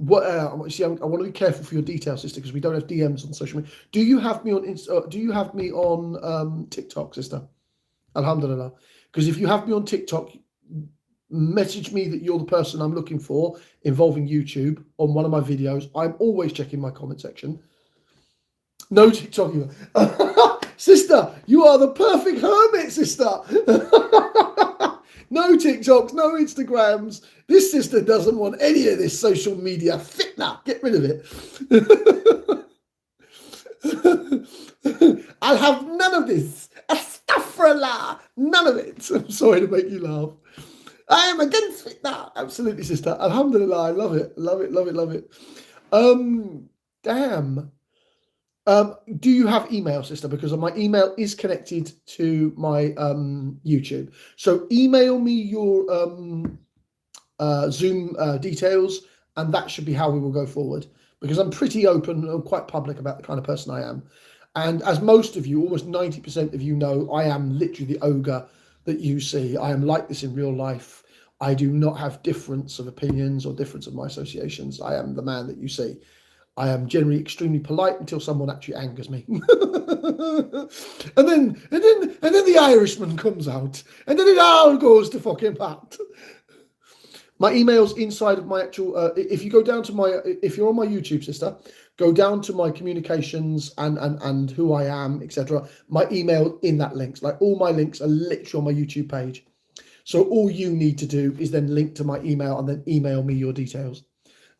What? See, I want to be careful for your details, sister, because we don't have DMs on social media. Do you have me on do you have me on TikTok, sister? Alhamdulillah. Because if you have me on TikTok, message me that you're the person I'm looking for involving YouTube on one of my videos. I'm always checking my comment section. No TikTok either. Sister, you are the perfect hermit, sister. No TikToks, no Instagrams. This sister doesn't want any of this social media fitna. Get rid of it. I'll have none of this. Astaghfirullah. None of it. I'm sorry to make you laugh. I am against fitna. Absolutely, sister. Alhamdulillah. I love it. Love it, love it, love it. Damn. Do you have email, sister? Because my email is connected to my YouTube. So email me your Zoom details, and that should be how we will go forward. Because I'm pretty open and quite public about the kind of person I am. And as most of you, almost 90% of you know, I am literally the ogre that you see. I am like this in real life. I do not have difference of opinions or difference of my associations. I am the man that you see. I am generally extremely polite until someone actually angers me. and then the Irishman comes out, and then it all goes to fucking pot. My email's inside of my actual if you go down to my if you're on my YouTube, sister, go down to my communications and who I am, etc. My email in that links. Like all my links are literally on my YouTube page. So all you need to do is then link to my email and then email me your details.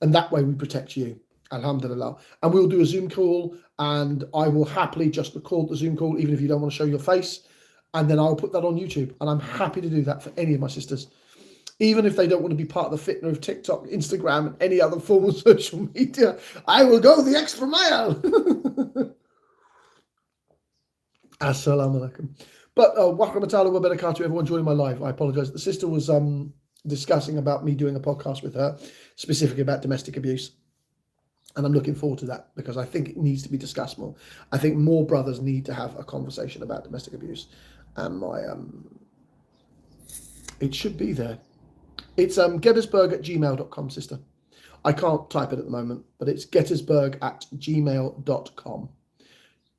And that way we protect you. Alhamdulillah. And we'll do a Zoom call, and I will happily just record the Zoom call, even if you don't want to show your face. And then I'll put that on YouTube. And I'm happy to do that for any of my sisters. Even if they don't want to be part of the fitna of TikTok, Instagram, and any other form of social media, I will go the extra mile. Assalamu alaikum. But wa rahmatullahi wa barakatuh, everyone joining my live. I apologize. The sister was discussing about me doing a podcast with her, specifically about domestic abuse. And I'm looking forward to that because I think it needs to be discussed more. I think more brothers need to have a conversation about domestic abuse. And my it should be there. It's gettersburg@gmail.com, sister. I can't type it at the moment, but it's gettersburg@gmail.com.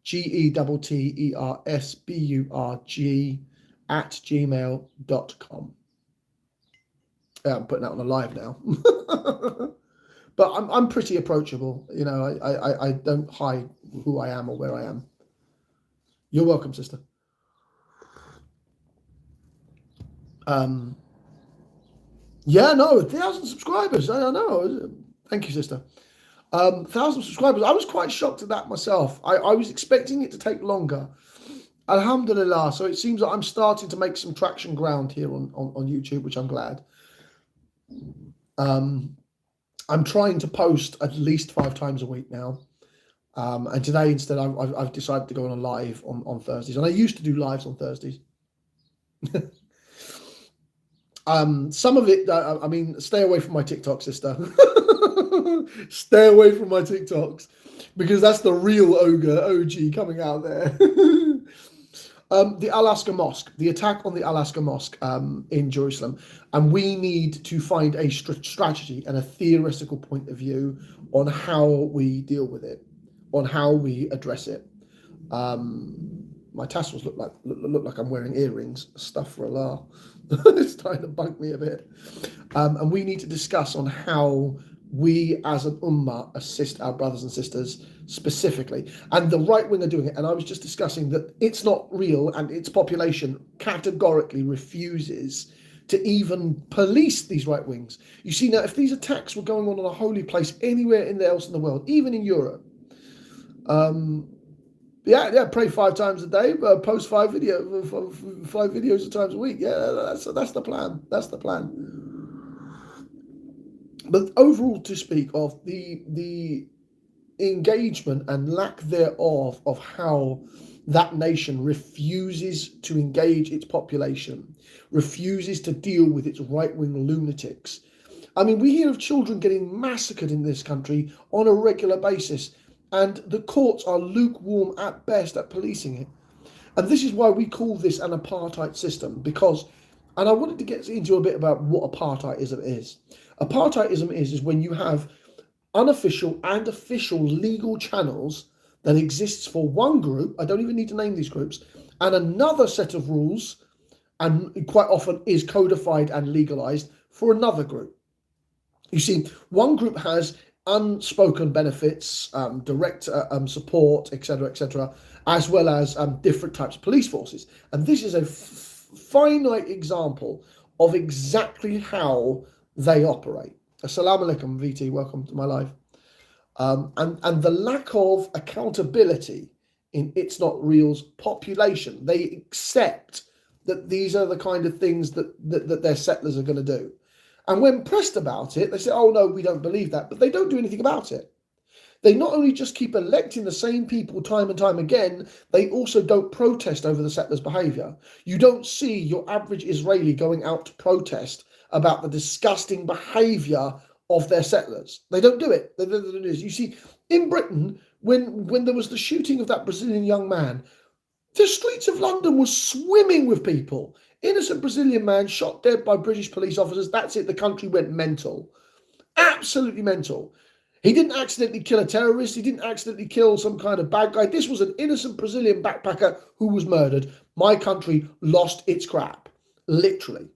GETTERSBURG@gmail.com. I'm putting that on a live now. But I'm pretty approachable. You know, I don't hide who I am or where I am. You're welcome, sister. Yeah, no, 1,000 subscribers. I don't know. Thank you, sister. 1,000 subscribers. I was quite shocked at that myself. I was expecting it to take longer. Alhamdulillah. So it seems that I'm starting to make some traction ground here on YouTube, which I'm glad. I'm trying to post at least 5 times a week now. And today, instead, I've decided to go on a live on Thursdays. And I used to do lives on Thursdays. Some of it, I mean, stay away from my TikTok, sister. Stay away from my TikToks. Because that's the real ogre, OG, coming out there. The Al-Aqsa Mosque, the attack on the Al-Aqsa Mosque in Jerusalem. And we need to find a strategy and a theoretical point of view on how we deal with it, on how we address it. My tassels look like I'm wearing earrings. Stuff for Allah. It's trying to bug me a bit. And we need to discuss on how we as an ummah assist our brothers and sisters specifically. And the right wing are doing it. And I was just discussing that it's not real, and its population categorically refuses to even police these right wings. You see, now, if these attacks were going on a holy place anywhere else in the world, even in Europe, pray 5 times a day, post 5 videos times a week. Yeah, that's the plan. That's the plan. But overall, to speak of the engagement and lack thereof of how that nation refuses to engage its population, refuses to deal with its right-wing lunatics. I mean, we hear of children getting massacred in this country on a regular basis, and the courts are lukewarm at best at policing it. And this is why we call this an apartheid system, because, and I wanted to get into a bit about what apartheidism is. Apartheidism is when you have unofficial and official legal channels that exists for one group, I don't even need to name these groups, and another set of rules, and quite often is codified and legalized for another group. You see, one group has unspoken benefits, direct support, etc., as well as different types of police forces. And this is a finite example of exactly how they operate. Assalamu alaikum, VT, welcome to my live. And the lack of accountability in It's Not Real's population. They accept that these are the kind of things that their settlers are going to do. And when pressed about it, they say, oh no, we don't believe that. But they don't do anything about it. They not only just keep electing the same people time and time again, they also don't protest over the settlers' behaviour. You don't see your average Israeli going out to protest about the disgusting behaviour of their settlers. They don't do it. You see, in Britain, when there was the shooting of that Brazilian young man, the streets of London were swimming with people. Innocent Brazilian man shot dead by British police officers. That's it. The country went mental. Absolutely mental. He didn't accidentally kill a terrorist. He didn't accidentally kill some kind of bad guy. This was an innocent Brazilian backpacker who was murdered. My country lost its crap, literally.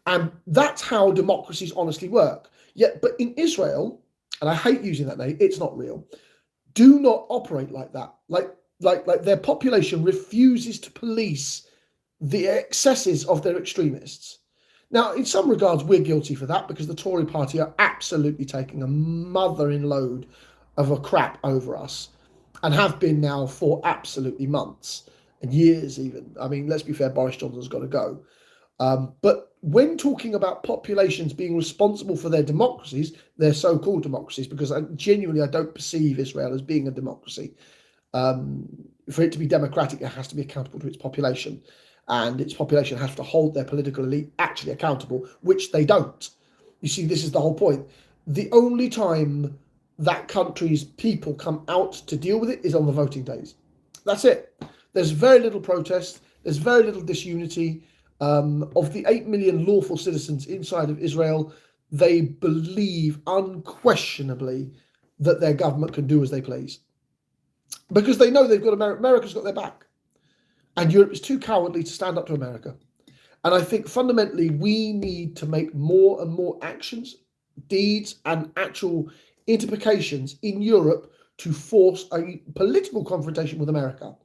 And that's how democracies honestly work. Yet, but in Israel, and I hate using that name, It's Not Real, do not operate like that. Like their population refuses to police the excesses of their extremists. Now, in some regards, we're guilty for that because the Tory party are absolutely taking a mothering load of a crap over us and have been now for absolutely months and years even. I mean, let's be fair, Boris Johnson's got to go. But when talking about populations being responsible for their democracies, their so-called democracies, because I don't perceive Israel as being a democracy. For it to be democratic, it has to be accountable to its population. And its population has to hold their political elite actually accountable, which they don't. You see, this is the whole point. The only time that country's people come out to deal with it is on the voting days. That's it. There's very little protest. There's very little disunity. Of the 8 million lawful citizens inside of Israel, they believe unquestionably that their government can do as they please. Because they know they've got America's got their back. And Europe is too cowardly to stand up to America. And I think fundamentally we need to make more and more actions, deeds, and actual implications in Europe to force a political confrontation with America.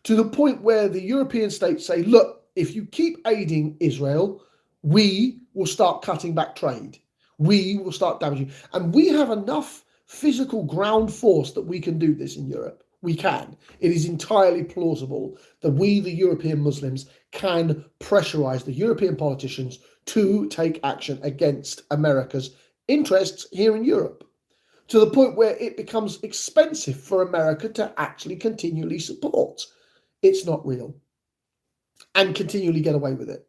To the point where the European states say, look, if you keep aiding Israel, we will start cutting back trade. We will start damaging. And we have enough physical ground force that we can do this in Europe. We can. It is entirely plausible that we, the European Muslims, can pressurize the European politicians to take action against America's interests here in Europe, to the point where it becomes expensive for America to actually continually support It's Not Real and continually get away with it.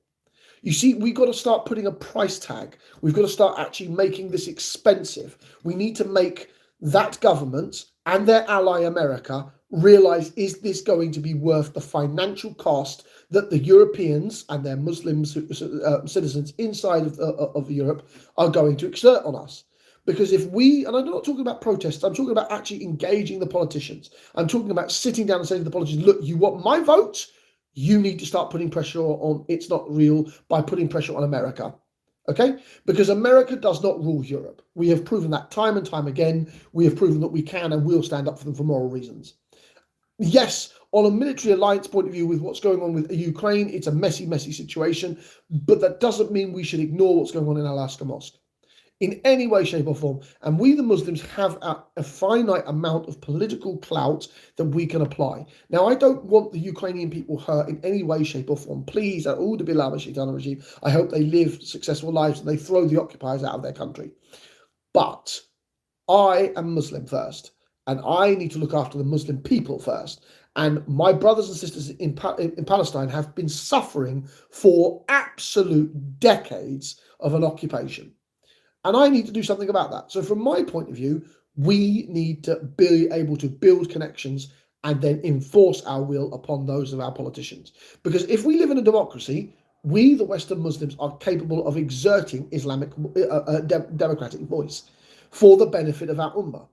You see, we've got to start putting a price tag. We've got to start actually making this expensive. We need to make that government and their ally America realize, is this going to be worth the financial cost that the Europeans and their Muslim citizens inside of Europe are going to exert on us? Because if we, and I'm not talking about protests, I'm talking about actually engaging the politicians. I'm talking about sitting down and saying to the politicians, look, you want my vote? You need to start putting pressure on It's Not Real by putting pressure on America. Okay? Because America does not rule Europe. We have proven that time and time again. We have proven that we can and will stand up for them for moral reasons. Yes, on a military alliance point of view with what's going on with Ukraine, it's a messy, messy situation. But that doesn't mean we should ignore what's going on in Alaska Mosque in any way, shape or form. And we, the Muslims, have a finite amount of political clout that we can apply. Now, I don't want the Ukrainian people hurt in any way, shape or form. Please, I hope they live successful lives and they throw the occupiers out of their country. But I am Muslim first, and I need to look after the Muslim people first. And my brothers and sisters in Palestine have been suffering for absolute decades of an occupation. And I need to do something about that. So from my point of view, we need to be able to build connections and then enforce our will upon those of our politicians. Because if we live in a democracy, we, the Western Muslims, are capable of exerting Islamic democratic voice. for the benefit of our Ummah.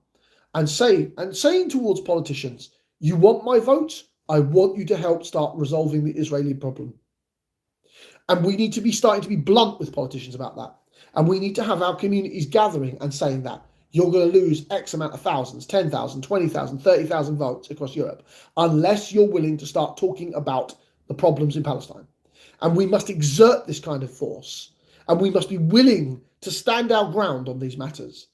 And saying towards politicians, you want my vote? I want you to help start resolving the Israeli problem. And we need to be starting to be blunt with politicians about that. And we need to have our communities gathering and saying that you're going to lose X amount of thousands, 10,000, 20,000, 30,000 votes across Europe, unless you're willing to start talking about the problems in Palestine. And we must exert this kind of force. And we must be willing to stand our ground on these matters.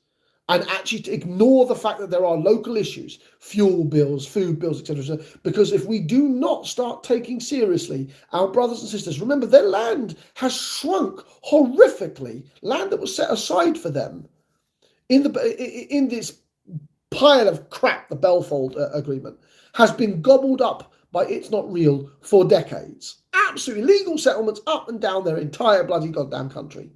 And actually to ignore the fact that there are local issues, fuel bills, food bills, etc. Because if we do not start taking seriously our brothers and sisters, remember their land has shrunk horrifically, land that was set aside for them in this pile of crap, the Belfold Agreement, has been gobbled up by It's Not Real for decades. Absolutely legal settlements up and down their entire bloody goddamn country.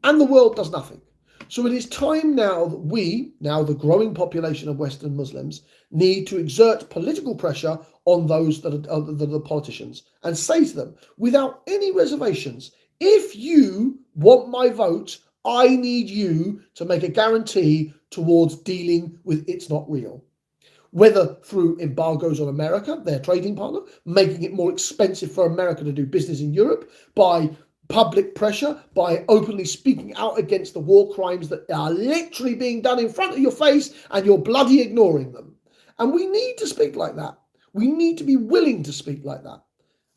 And the world does nothing. So it is time now that we, the growing population of Western Muslims, need to exert political pressure on those that are the politicians and say to them, without any reservations, if you want my vote, I need you to make a guarantee towards dealing with It's Not Real. Whether through embargoes on America, their trading partner, making it more expensive for America to do business in Europe, by public pressure, by openly speaking out against the war crimes that are literally being done in front of your face and you're bloody ignoring them. And we need to speak like that. We need to be willing to speak like that.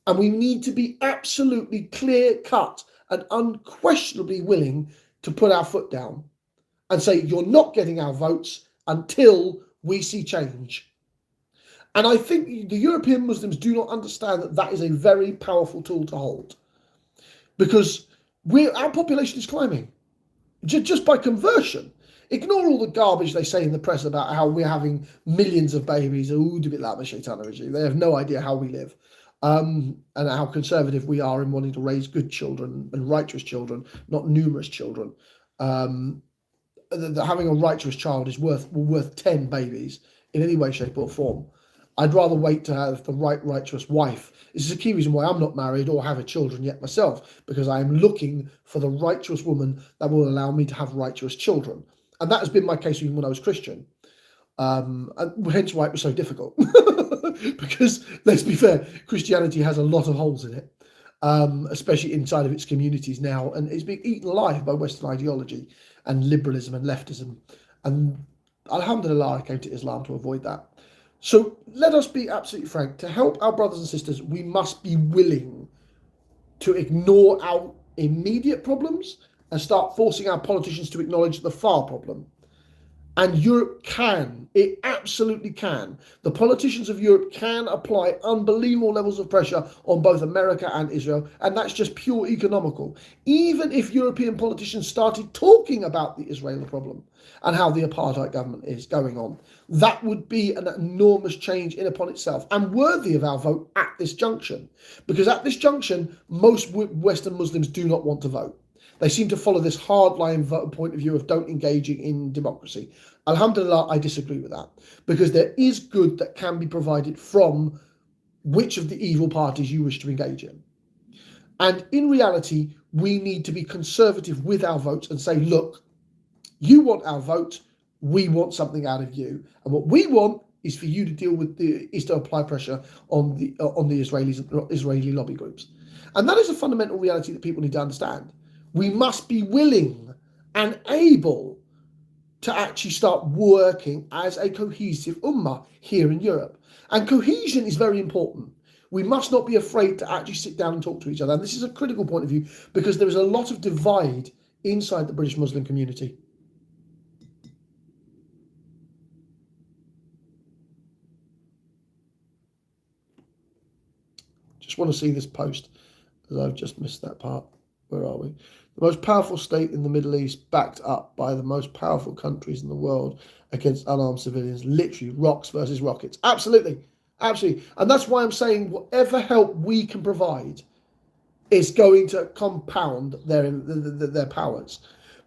And we need to be absolutely clear-cut and unquestionably willing to put our foot down and say, you're not getting our votes until we see change. And I think the European Muslims do not understand that that is a very powerful tool to hold. Because our population is climbing just by conversion. Ignore all the garbage they say in the press about how we're having millions of babies. They have no idea how we live and how conservative we are in wanting to raise good children and righteous children, not numerous children. Having a righteous child is worth 10 babies in any way, shape or form. I'd rather wait to have the righteous wife. This is a key reason why I'm not married or have children yet myself, because I am looking for the righteous woman that will allow me to have righteous children. And that has been my case even when I was Christian. And hence why it was so difficult. Because, let's be fair, Christianity has a lot of holes in it, especially inside of its communities now. And it's being eaten alive by Western ideology and liberalism and leftism. And alhamdulillah, I came to Islam to avoid that. So let us be absolutely frank. To help our brothers and sisters, we must be willing to ignore our immediate problems and start forcing our politicians to acknowledge the far problem. And Europe can, it absolutely can. The politicians of Europe can apply unbelievable levels of pressure on both America and Israel, and that's just pure economical. Even if European politicians started talking about the Israeli problem and how the apartheid government is going on, that would be an enormous change in upon itself and worthy of our vote at this junction. Because at this junction, most Western Muslims do not want to vote. They seem to follow this hardline point of view of don't engaging in democracy. Alhamdulillah, I disagree with that, because there is good that can be provided from which of the evil parties you wish to engage in. And in reality, we need to be conservative with our votes and say, look, you want our vote, we want something out of you. And what we want is for you to deal with to apply pressure on the Israeli lobby groups. And that is a fundamental reality that people need to understand. We must be willing and able to actually start working as a cohesive ummah here in Europe. And cohesion is very important. We must not be afraid to actually sit down and talk to each other. And this is a critical point of view because there is a lot of divide inside the British Muslim community. Just want to see this post because I've just missed that part. Where are we? The most powerful state in the Middle East, backed up by the most powerful countries in the world against unarmed civilians. Literally, rocks versus rockets. Absolutely. Absolutely. And that's why I'm saying whatever help we can provide is going to compound their powers.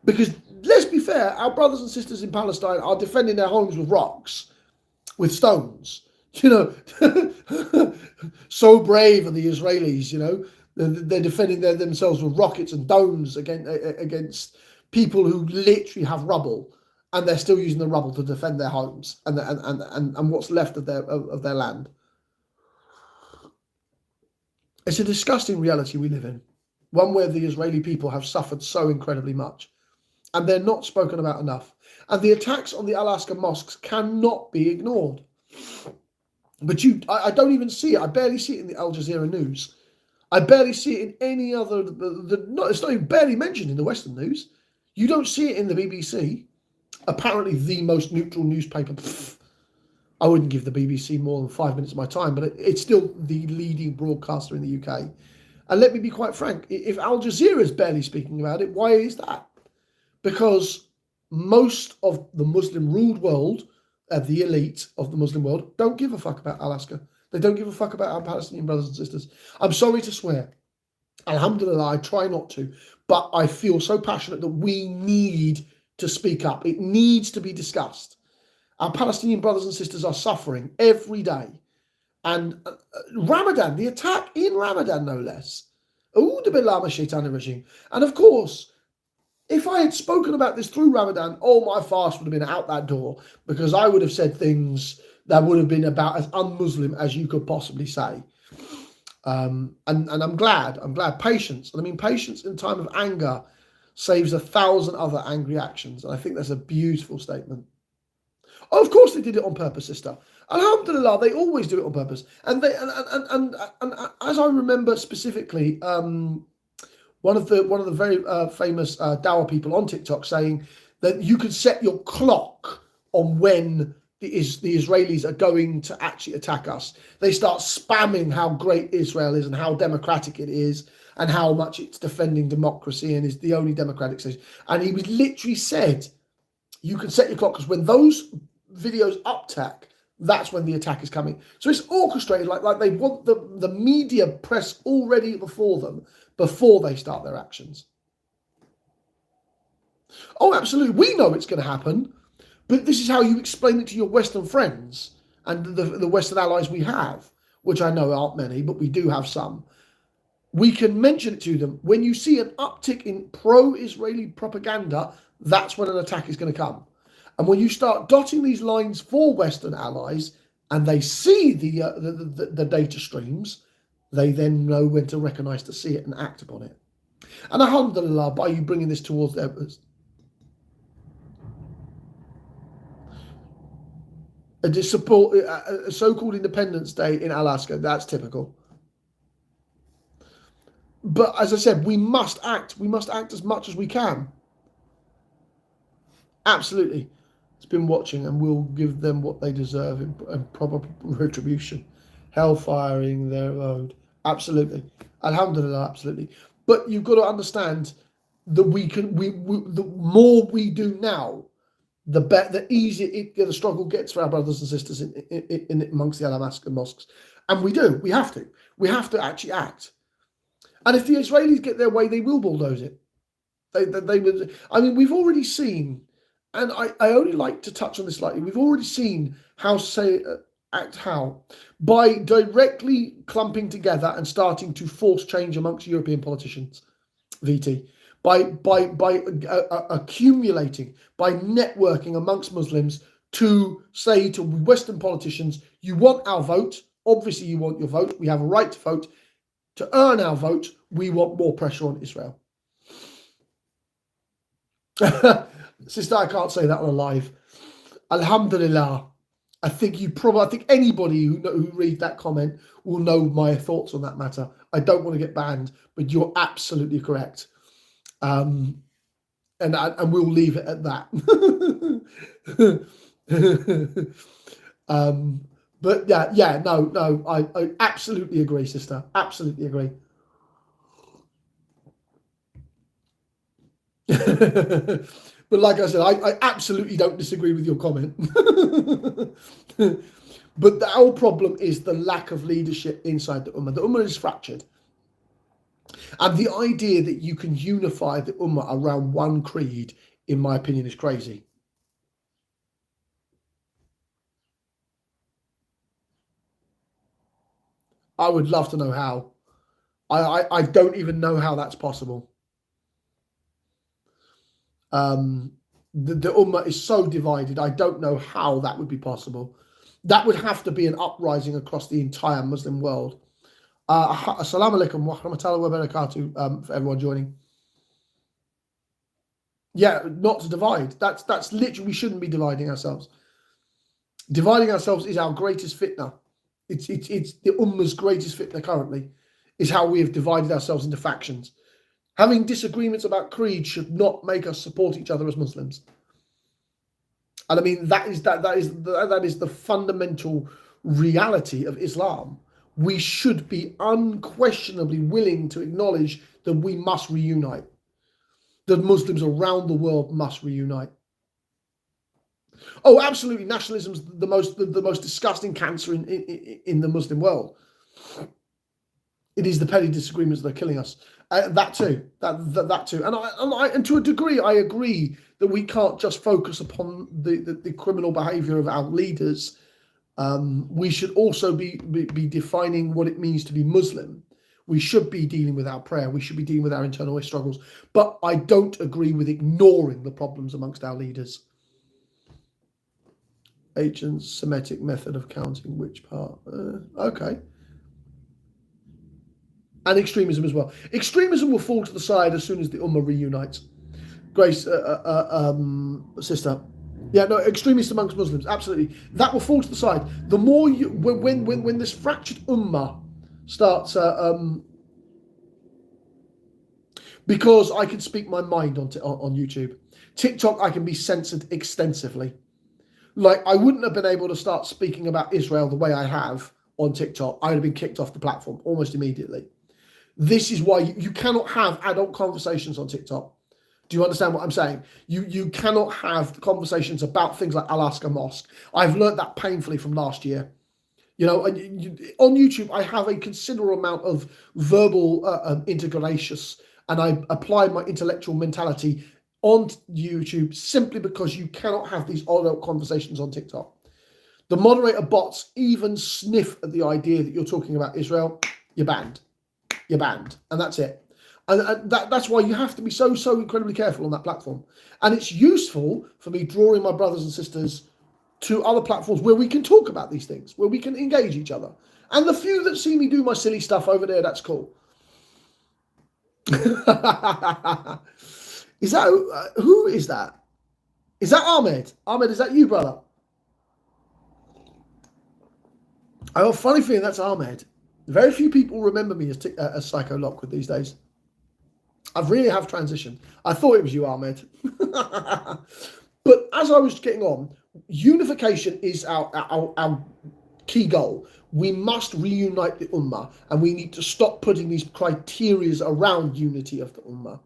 Because let's be fair, our brothers and sisters in Palestine are defending their homes with rocks, with stones. You know, so brave are the Israelis, you know. They're defending themselves with rockets and domes against people who literally have rubble and they're still using the rubble to defend their homes and what's left of their land. It's a disgusting reality we live in, one where the Israeli people have suffered so incredibly much, and they're not spoken about enough. And the attacks on the Al-Aqsa mosques cannot be ignored. But I don't even see it. I barely see it in the Al Jazeera news. I barely see it in any other. It's not even barely mentioned in the Western news. You don't see it in the BBC. Apparently, the most neutral newspaper. I wouldn't give the BBC more than 5 minutes of my time, but it's still the leading broadcaster in the UK. And let me be quite frank: if Al Jazeera is barely speaking about it, why is that? Because most of the Muslim-ruled world, the elite of the Muslim world, don't give a fuck about Al-Aqsa. They don't give a fuck about our Palestinian brothers and sisters. I'm sorry to swear. Alhamdulillah, I try not to. But I feel so passionate that we need to speak up. It needs to be discussed. Our Palestinian brothers and sisters are suffering every day. And Ramadan, the attack in Ramadan, no less. And of course, if I had spoken about this through Ramadan, my fast would have been out that door, because I would have said things that would have been about as un-Muslim as you could possibly say. And I'm glad. Patience. And I mean, patience in time of anger saves 1,000 other angry actions. And I think that's a beautiful statement. Oh, of course they did it on purpose, sister. Alhamdulillah, they always do it on purpose. And as I remember specifically, one of the very famous Dawah people on TikTok saying that you could set your clock on when the Israelis are going to actually attack us. They start spamming how great Israel is and how democratic it is and how much it's defending democracy and is the only democratic state. And he was literally said, you can set your clock, because when those videos uptack, that's when the attack is coming. So it's orchestrated like they want the media press already before them, before they start their actions. Oh, absolutely. We know it's going to happen, but this is how you explain it to your Western friends and the Western allies we have, which I know aren't many, but we do have some. We can mention it to them. When you see an uptick in pro-Israeli propaganda, that's when an attack is going to come. And when you start dotting these lines for Western allies and they see the data streams, they then know when to recognise to see it and act upon it. And alhamdulillah, by you bringing this towards their a so-called Independence Day in Alaska, that's typical. But as I said, we must act. We must act as much as we can. Absolutely. It's been watching, and we'll give them what they deserve in proper retribution. Hellfiring their road. Absolutely. Alhamdulillah, absolutely. But you've got to understand that the more we do now, the easier the struggle gets for our brothers and sisters in amongst the Al-Aqsa mosques. And we do. We have to. We have to actually act. And if the Israelis get their way, they will bulldoze it. They would. I mean, we've already seen, and I only like to touch on this slightly. We've already seen how by directly clumping together and starting to force change amongst European politicians, VT, by accumulating, by networking amongst Muslims to say to Western politicians, you want our vote. Obviously, you want your vote. We have a right to vote. To earn our vote, we want more pressure on Israel. Sister, I can't say that on a live. Alhamdulillah. I think anybody who reads that comment will know my thoughts on that matter. I don't want to get banned, but you're absolutely correct. And we'll leave it at that. But no, I absolutely agree, sister. Absolutely agree. But like I said, I absolutely don't disagree with your comment. But the whole problem is the lack of leadership inside the Ummah. The Ummah is fractured. And the idea that you can unify the Ummah around one creed, in my opinion, is crazy. I would love to know how. I don't even know how that's possible. The Ummah is so divided. I don't know how that would be possible. That would have to be an uprising across the entire Muslim world. Assalamu alaikum wa rahmatullahi wa barakatuh for everyone joining. Yeah, not to divide. That's literally, we shouldn't be dividing ourselves. Dividing ourselves is our greatest fitna. It's the Ummah's greatest fitna currently, is how we have divided ourselves into factions. Having disagreements about creed should not make us support each other as Muslims. And I mean, that is the fundamental reality of Islam. We should be unquestionably willing to acknowledge that we must reunite. That Muslims around the world must reunite. Oh, absolutely, nationalism is the most disgusting cancer in the Muslim world. It is the petty disagreements that are killing us. That too, and to a degree, I agree that we can't just focus upon the criminal behaviour of our leaders. We should also be defining what it means to be Muslim. We should be dealing with our prayer. We should be dealing with our internal struggles. But I don't agree with ignoring the problems amongst our leaders. Ancient Semitic method of counting which part? Okay. And extremism as well. Extremism will fall to the side as soon as the Ummah reunites. Grace, sister. Yeah, no, extremists amongst Muslims, absolutely. That will fall to the side. The more you, when this fractured Ummah starts, because I can speak my mind on YouTube. TikTok, I can be censored extensively. Like, I wouldn't have been able to start speaking about Israel the way I have on TikTok. I would have been kicked off the platform almost immediately. This is why you cannot have adult conversations on TikTok. Do you understand what I'm saying? You cannot have conversations about things like Al-Aqsa Mosque. I've learned that painfully from last year. You know, on YouTube, I have a considerable amount of verbal integracious, and I apply my intellectual mentality on YouTube simply because you cannot have these adult conversations on TikTok. The moderator bots even sniff at the idea that you're talking about Israel. You're banned. You're banned. And that's it. And that's why you have to be so incredibly careful on that platform. And it's useful for me drawing my brothers and sisters to other platforms where we can talk about these things, where we can engage each other. And the few that see me do my silly stuff over there, that's cool. Is that, who is that? Is that Ahmed? Ahmed, is that you, brother? I have a funny feeling that's Ahmed. Very few people remember me as Psycho Lockwood these days. I really have transitioned. I thought it was you, Ahmed. But as I was getting on, unification is our key goal. We must reunite the Ummah, and we need to stop putting these criteria around unity of the Ummah.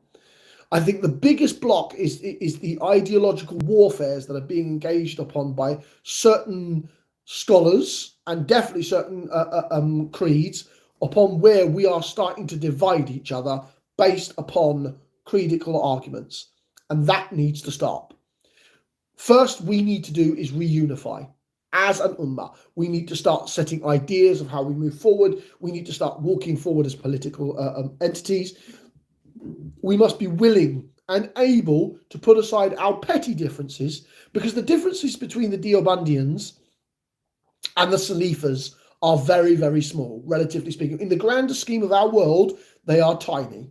I think the biggest block is the ideological warfares that are being engaged upon by certain scholars and definitely certain creeds, upon where we are starting to divide each other based upon creedical arguments. And that needs to stop. First, we need to do is reunify as an Ummah. We need to start setting ideas of how we move forward. We need to start walking forward as political entities. We must be willing and able to put aside our petty differences, because the differences between the Deobandiyans and the Salafis are very, very small, relatively speaking. In the grander scheme of our world, they are tiny.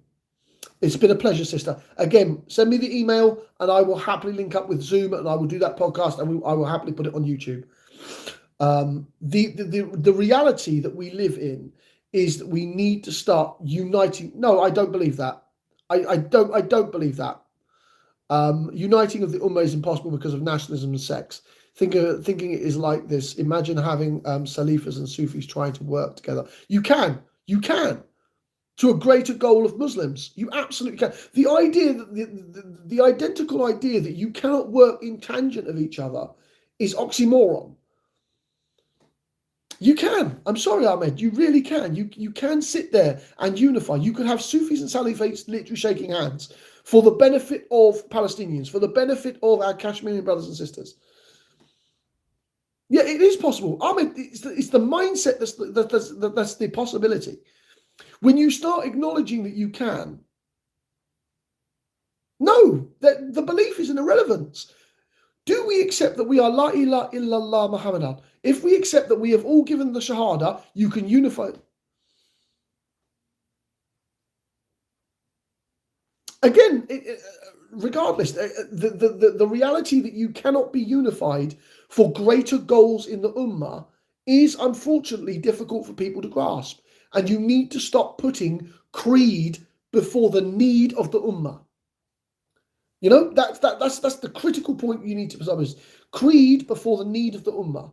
It's been a pleasure, sister. Again, send me the email and I will happily link up with Zoom, and I will do that podcast, and I will happily put it on YouTube. The reality that we live in is that we need to start uniting. No, I don't believe that. I don't believe that. Uniting of the Ummah is impossible because of nationalism and sex. Thinking it is like this. Imagine having Salafis and Sufis trying to work together. You can. To a greater goal of Muslims. You absolutely can. The idea that the identical idea that you cannot work in tangent of each other is oxymoron. You can. I'm sorry, Ahmed. You really can. You can sit there and unify. You could have Sufis and Salafis literally shaking hands for the benefit of Palestinians, for the benefit of our Kashmiri brothers and sisters. Yeah, it is possible. Ahmed, it's the mindset that's the possibility. When you start acknowledging that you can, No, the belief is an irrelevance. Do we accept that we are La ilaha illallah Muhammadan? If we accept that we have all given the Shahada, you can unify. Again, regardless, the reality that you cannot be unified for greater goals in the Ummah is unfortunately difficult for people to grasp. And you need to stop putting creed before the need of the Ummah. You know, that's the critical point you need to establish. Creed before the need of the Ummah.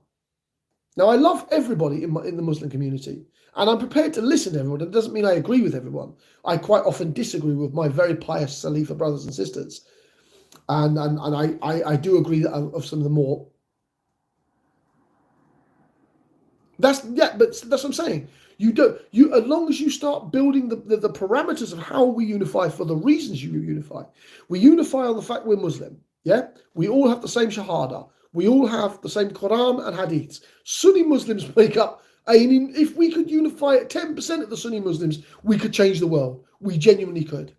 Now, I love everybody in the Muslim community, and I'm prepared to listen to everyone. It doesn't mean I agree with everyone. I quite often disagree with my very pious Salafi brothers and sisters, and I do agree of some of the more. But that's what I'm saying. As long as you start building the parameters of how we unify for the reasons you unify. We unify on the fact we're Muslim. Yeah, we all have the same Shahada. We all have the same Quran and Hadiths. Sunni Muslims make up. I mean, if we could unify 10% of the Sunni Muslims, we could change the world. We genuinely could.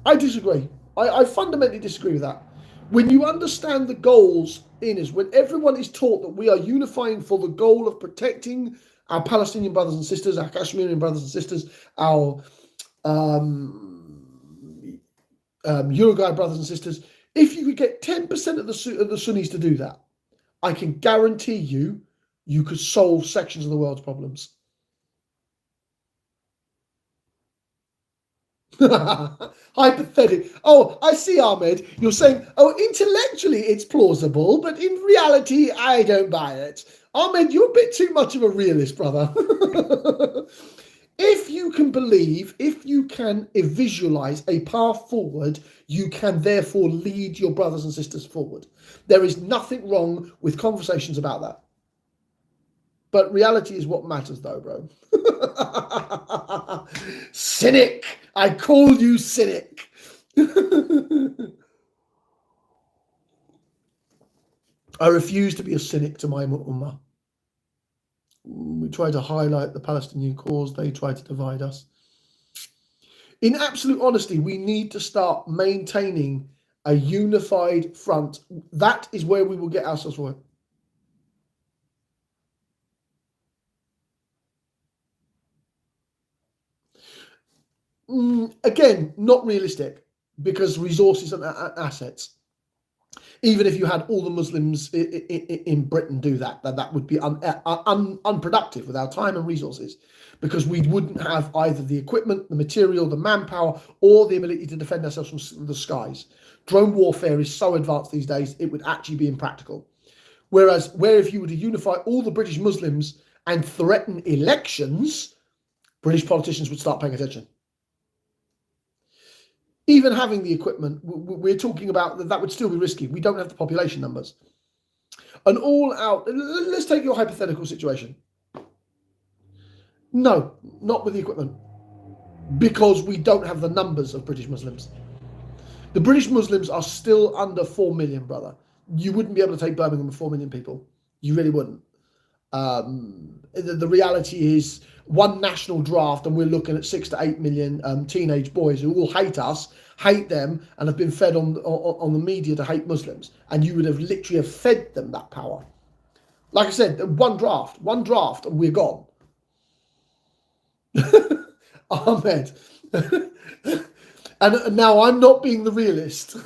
I disagree. I fundamentally disagree with that. When you understand the goals in us, when everyone is taught that we are unifying for the goal of protecting our Palestinian brothers and sisters, our Kashmirian brothers and sisters, our Uruguay brothers and sisters, if you could get 10% of the Sunnis to do that, I can guarantee you could solve sections of the world's problems. Hypothetic. Oh, I see, Ahmed. You're saying, oh, intellectually it's plausible, but in reality, I don't buy it. Ahmed, you're a bit too much of a realist, brother. If you can believe, if you can visualize a path forward, you can therefore lead your brothers and sisters forward. There is nothing wrong with conversations about that. But reality is what matters, though, bro. Cynic! I called you cynic. I refuse to be a cynic to my ummah. We try to highlight the Palestinian cause. They try to divide us. In absolute honesty, we need to start maintaining a unified front. That is where we will get ourselves right. Again, not realistic, because resources and assets. Even if you had all the Muslims in Britain do that would be unproductive with our time and resources, because we wouldn't have either the equipment, the material, the manpower, or the ability to defend ourselves from the skies. Drone warfare is so advanced these days, it would actually be impractical. Whereas, if you were to unify all the British Muslims and threaten elections, British politicians would start paying attention. Even having the equipment, we're talking about that would still be risky. We don't have the population numbers. An all-out, let's take your hypothetical situation. No, not with the equipment, because we don't have the numbers of British Muslims. The British Muslims are still under 4 million, brother. You wouldn't be able to take Birmingham with 4 million people. You really wouldn't. The reality is, one national draft and we're looking at 6 to 8 million teenage boys who all hate us, hate them, and have been fed on the media to hate Muslims. And you would have literally fed them that power. Like I said, one draft, and we're gone. Ahmed. And now I'm not being the realist.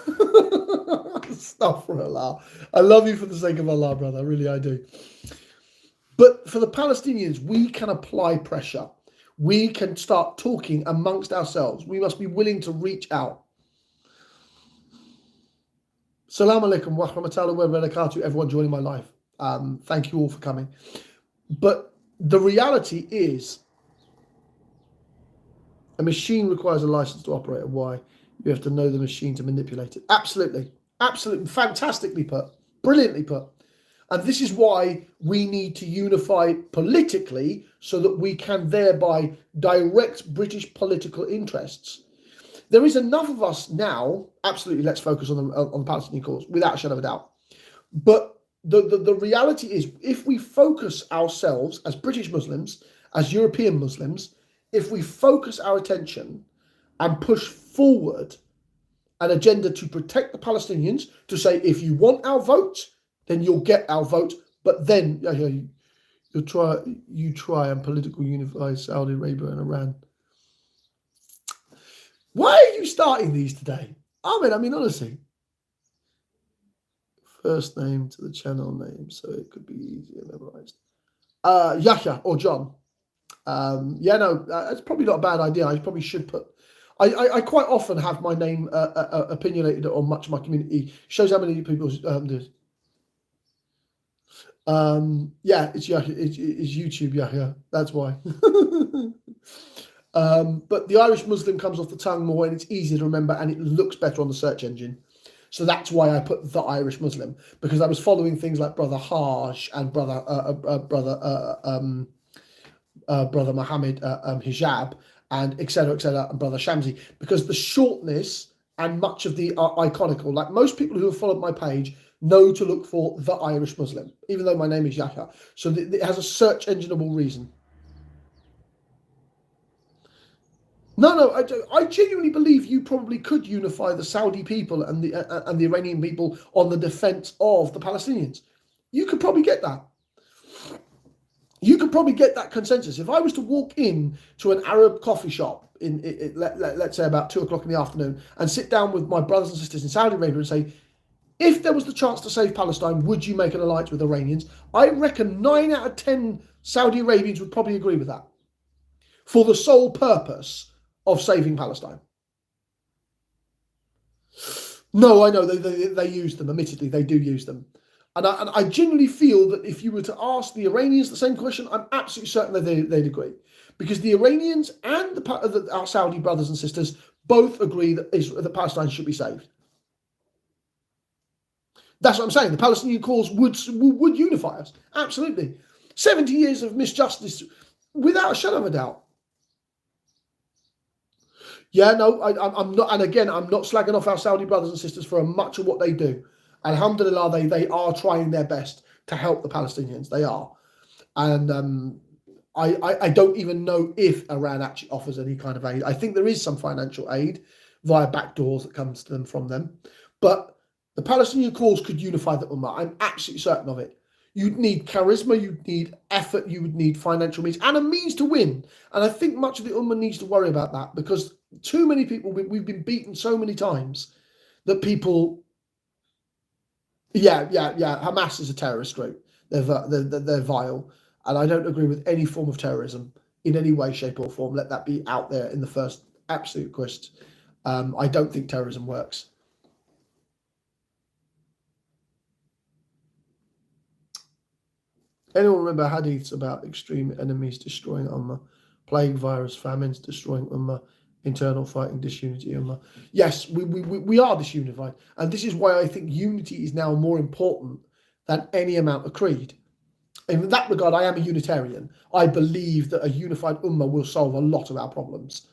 Astaghfirullah. I love you for the sake of Allah, brother. Really, I do. But for the Palestinians, we can apply pressure. We can start talking amongst ourselves. We must be willing to reach out. Assalamu alaikum wa rahmatullahi wa barakatuh, everyone joining my live. Thank you all for coming. But the reality is, a machine requires a license to operate. And why? You have to know the machine to manipulate it. Absolutely. Absolutely. Fantastically put. Brilliantly put. And this is why we need to unify politically, so that we can thereby direct British political interests. There is enough of us now. Absolutely, let's focus on the Palestinian cause, without a shadow of a doubt. But the reality is, if we focus ourselves as British Muslims, as European Muslims, if we focus our attention and push forward an agenda to protect the Palestinians, to say, if you want our vote, then you'll get our vote, but then you try and politically unify Saudi Arabia and Iran. Why are you starting these today? I mean, honestly. First name to the channel name, so it could be easier memorized. Yahya or John. It's probably not a bad idea. I probably should put. I quite often have my name opinionated on much of my community. Shows how many people do. It's Yahya. It's YouTube Yahya. That's why. But the Irish Muslim comes off the tongue more, and it's easier to remember, and it looks better on the search engine. So that's why I put the Irish Muslim, because I was following things like Brother Hajj and Brother Mohammed Hijab and etc., and Brother Shamsi, because the shortness and much of the iconical, like most people who have followed my page know to look for the Irish Muslim, even though my name is Yahya. So it has a search engineable reason. No, I genuinely believe you probably could unify the Saudi people and the Iranian people on the defense of the Palestinians. You could probably get that. You could probably get that consensus. If I was to walk in to an Arab coffee shop let's say about 2:00 in the afternoon and sit down with my brothers and sisters in Saudi Arabia and say, if there was the chance to save Palestine, would you make an alliance with Iranians? I reckon 9 out of 10 Saudi Arabians would probably agree with that, for the sole purpose of saving Palestine. No, I know they use them. Admittedly, they do use them, and I genuinely feel that if you were to ask the Iranians the same question, I'm absolutely certain that they'd agree, because the Iranians and our Saudi brothers and sisters both agree that Palestine should be saved. That's what I'm saying. The Palestinian cause would unify us, absolutely. 70 years of misjustice, without a shadow of a doubt. Yeah, no, I'm not, and again, I'm not slagging off our Saudi brothers and sisters for much of what they do. Alhamdulillah, they are trying their best to help the Palestinians. They are, and I don't even know if Iran actually offers any kind of aid. I think there is some financial aid via back doors that comes to them from them, but the Palestinian cause could unify the Ummah. I'm absolutely certain of it. You'd need charisma, you'd need effort, you would need financial means, and a means to win. And I think much of the Ummah needs to worry about that, because too many people, we've been beaten so many times that people, Hamas is a terrorist group. They're vile. And I don't agree with any form of terrorism in any way, shape or form. Let that be out there in the first absolute quest. I don't think terrorism works. Anyone remember hadiths about extreme enemies destroying Ummah? Plague, virus, famines destroying Ummah, internal fighting, disunity Ummah. Yes, we are disunified. And this is why I think unity is now more important than any amount of creed. In that regard, I am a Unitarian. I believe that a unified Ummah will solve a lot of our problems.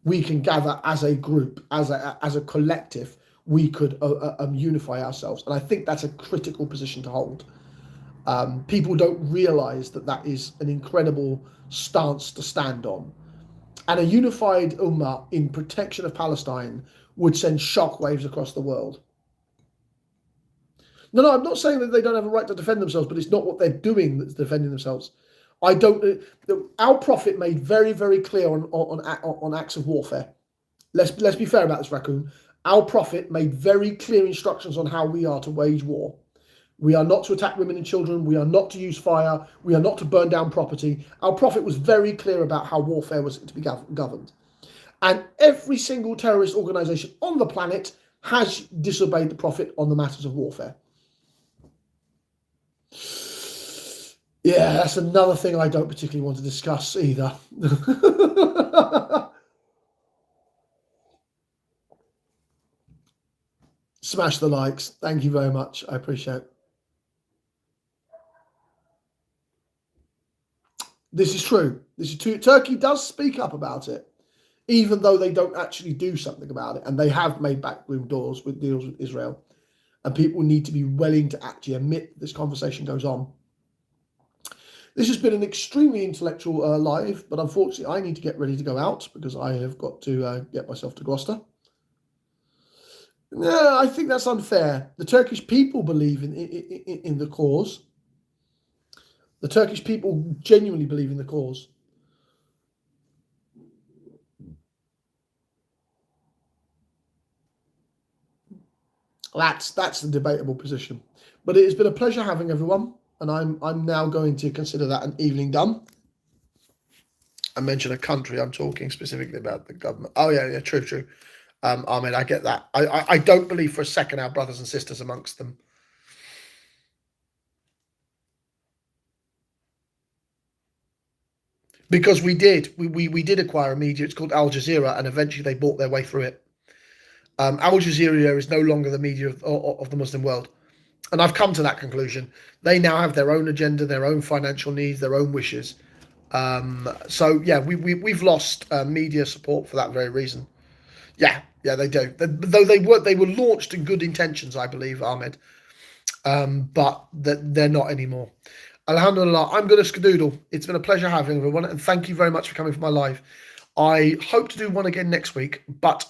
We can gather as a group, as a collective, we could unify ourselves. And I think that's a critical position to hold. People don't realize that is an incredible stance to stand on. And a unified Ummah in protection of Palestine would send shockwaves across the world. No, I'm not saying that they don't have a right to defend themselves, but it's not what they're doing that's defending themselves. Our Prophet made very, very clear on acts of warfare. Let's be fair about this, Raccoon. Our Prophet made very clear instructions on how we are to wage war. We are not to attack women and children. We are not to use fire. We are not to burn down property. Our Prophet was very clear about how warfare was to be governed. And every single terrorist organization on the planet has disobeyed the Prophet on the matters of warfare. Yeah, that's another thing I don't particularly want to discuss either. Smash the likes. Thank you very much. I appreciate it. This is true. This is true. Turkey does speak up about it, even though they don't actually do something about it. And they have made backroom deals with Israel. and people need to be willing to actually admit that this conversation goes on. This has been an extremely intellectual live, but unfortunately I need to get ready to go out because I have got to get myself to Gloucester. No, I think that's unfair. The Turkish people believe in the cause. The Turkish people genuinely believe in the cause. That's the debatable position. But it has been a pleasure having everyone, and I'm now going to consider that an evening done. I mentioned a country. I'm talking specifically about the government. Oh yeah, true. Ahmed, I get that. I don't believe for a second our brothers and sisters amongst them. Because we did acquire a media. It's called Al Jazeera, and eventually they bought their way through it. Al Jazeera is no longer the media of the Muslim world, and I've come to that conclusion. They now have their own agenda, their own financial needs, their own wishes. So yeah, we've lost media support for that very reason. Yeah, they do. Though they were launched in good intentions, I believe, Ahmed. But they're not anymore. Alhamdulillah, I'm going to skedoodle. It's been a pleasure having everyone, and thank you very much for coming for my live. I hope to do one again next week, but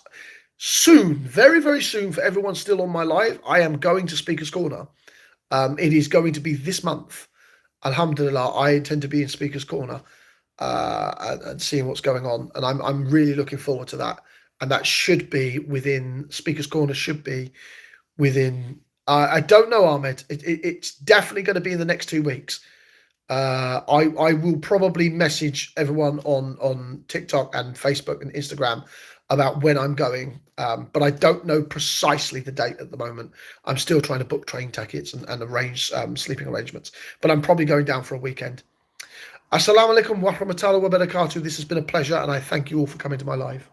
soon, very, very soon, for everyone still on my live, I am going to Speaker's Corner. It is going to be this month. Alhamdulillah, I intend to be in Speaker's Corner and seeing what's going on, and I'm really looking forward to that. And that should be within Speaker's Corner. Should be within. I don't know, Ahmed. It's definitely going to be in the next 2 weeks. I will probably message everyone on TikTok and Facebook and Instagram about when I'm going, but I don't know precisely the date at the moment. I'm still trying to book train tickets and arrange sleeping arrangements, but I'm probably going down for a weekend. Assalamu alaikum wa rahmatullahi wa barakatuh. This has been a pleasure, and I thank you all for coming to my live.